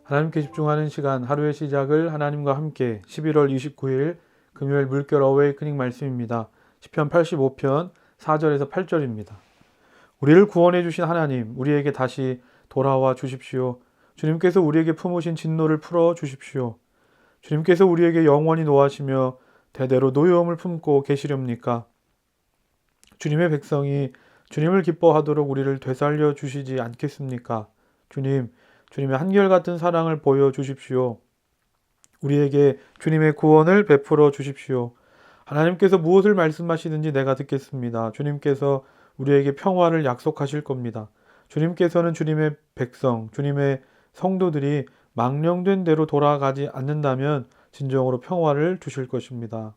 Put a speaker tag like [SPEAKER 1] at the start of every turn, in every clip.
[SPEAKER 1] 하나님께 집중하는 시간, 하루의 시작을 하나님과 함께 11월 29일 금요일 물결 어웨이크닝 말씀입니다. 시편 85편 4절에서 8절입니다. 우리를 구원해 주신 하나님, 우리에게 다시 돌아와 주십시오. 주님께서 우리에게 품으신 진노를 풀어 주십시오. 주님께서 우리에게 영원히 노하시며 대대로 노여움을 품고 계시렵니까? 주님의 백성이 주님을 기뻐하도록 우리를 되살려 주시지 않겠습니까? 주님의 한결같은 사랑을 보여주십시오. 우리에게 주님의 구원을 베풀어 주십시오. 하나님께서 무엇을 말씀하시든지 내가 듣겠습니다. 주님께서 우리에게 평화를 약속하실 겁니다. 주님께서는 주님의 백성, 주님의 성도들이 망령된 대로 돌아가지 않는다면 진정으로 평화를 주실 것입니다.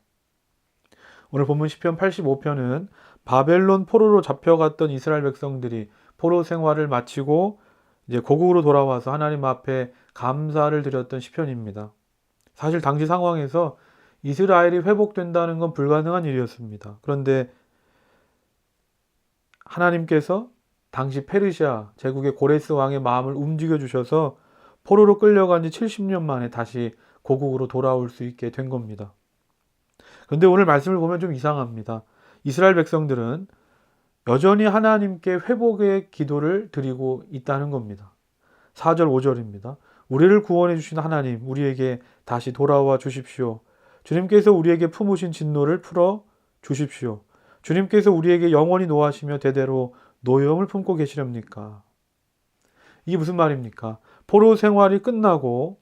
[SPEAKER 1] 오늘 본문 시편 85편은 바벨론 포로로 잡혀갔던 이스라엘 백성들이 포로 생활을 마치고 이제 고국으로 돌아와서 하나님 앞에 감사를 드렸던 시편입니다. 사실 당시 상황에서 이스라엘이 회복된다는 건 불가능한 일이었습니다. 그런데 하나님께서 당시 페르시아 제국의 고레스 왕의 마음을 움직여 주셔서 포로로 끌려간 지 70년 만에 다시 고국으로 돌아올 수 있게 된 겁니다. 그런데 오늘 말씀을 보면 좀 이상합니다. 이스라엘 백성들은 여전히 하나님께 회복의 기도를 드리고 있다는 겁니다. 4절 5절입니다. 우리를 구원해 주신 하나님, 우리에게 다시 돌아와 주십시오. 주님께서 우리에게 품으신 진노를 풀어 주십시오. 주님께서 우리에게 영원히 노하시며 대대로 노여움을 품고 계시렵니까? 이게 무슨 말입니까? 포로 생활이 끝나고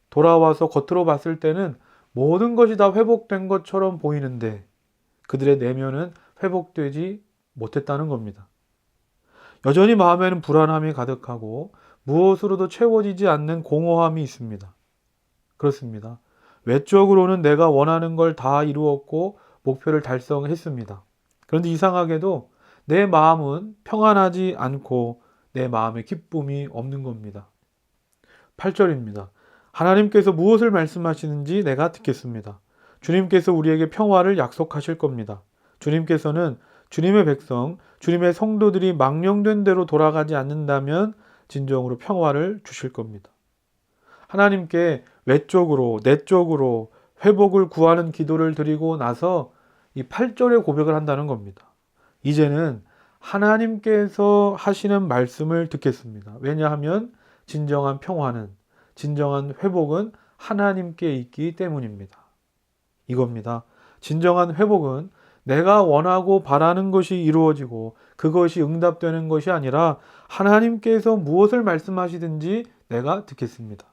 [SPEAKER 1] 돌아와서 겉으로 봤을 때는 모든 것이 다 회복된 것처럼 보이는데 그들의 내면은 회복되지 못했다는 겁니다. 여전히 마음에는 불안함이 가득하고 무엇으로도 채워지지 않는 공허함이 있습니다. 그렇습니다. 외적으로는 내가 원하는 걸 다 이루었고 목표를 달성했습니다. 그런데 이상하게도 내 마음은 평안하지 않고 내 마음에 기쁨이 없는 겁니다. 8절입니다. 하나님께서 무엇을 말씀하시는지 내가 듣겠습니다. 주님께서 우리에게 평화를 약속하실 겁니다. 주님께서는 주님의 백성, 주님의 성도들이 망령된 대로 돌아가지 않는다면 진정으로 평화를 주실 겁니다. 하나님께 외적으로, 내적으로 회복을 구하는 기도를 드리고 나서 이 8절의 고백을 한다는 겁니다. 이제는 하나님께서 하시는 말씀을 듣겠습니다. 왜냐하면 진정한 평화는, 진정한 회복은 하나님께 있기 때문입니다. 이겁니다. 진정한 회복은 내가 원하고 바라는 것이 이루어지고 그것이 응답되는 것이 아니라 하나님께서 무엇을 말씀하시든지 내가 듣겠습니다.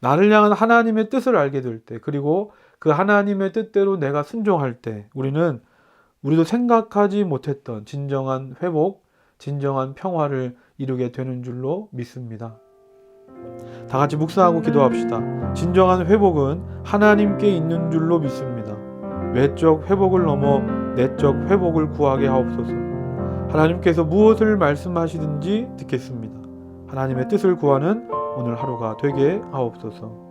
[SPEAKER 1] 나를 향한 하나님의 뜻을 알게 될 때, 그리고 그 하나님의 뜻대로 내가 순종할 때 우리도 생각하지 못했던 진정한 회복, 진정한 평화를 이루게 되는 줄로 믿습니다. 다 같이 묵상하고 기도합시다. 진정한 회복은 하나님께 있는 줄로 믿습니다. 외적 회복을 넘어 내적 회복을 구하게 하옵소서. 하나님께서 무엇을 말씀하시든지 듣겠습니다. 하나님의 뜻을 구하는 오늘 하루가 되게 하옵소서.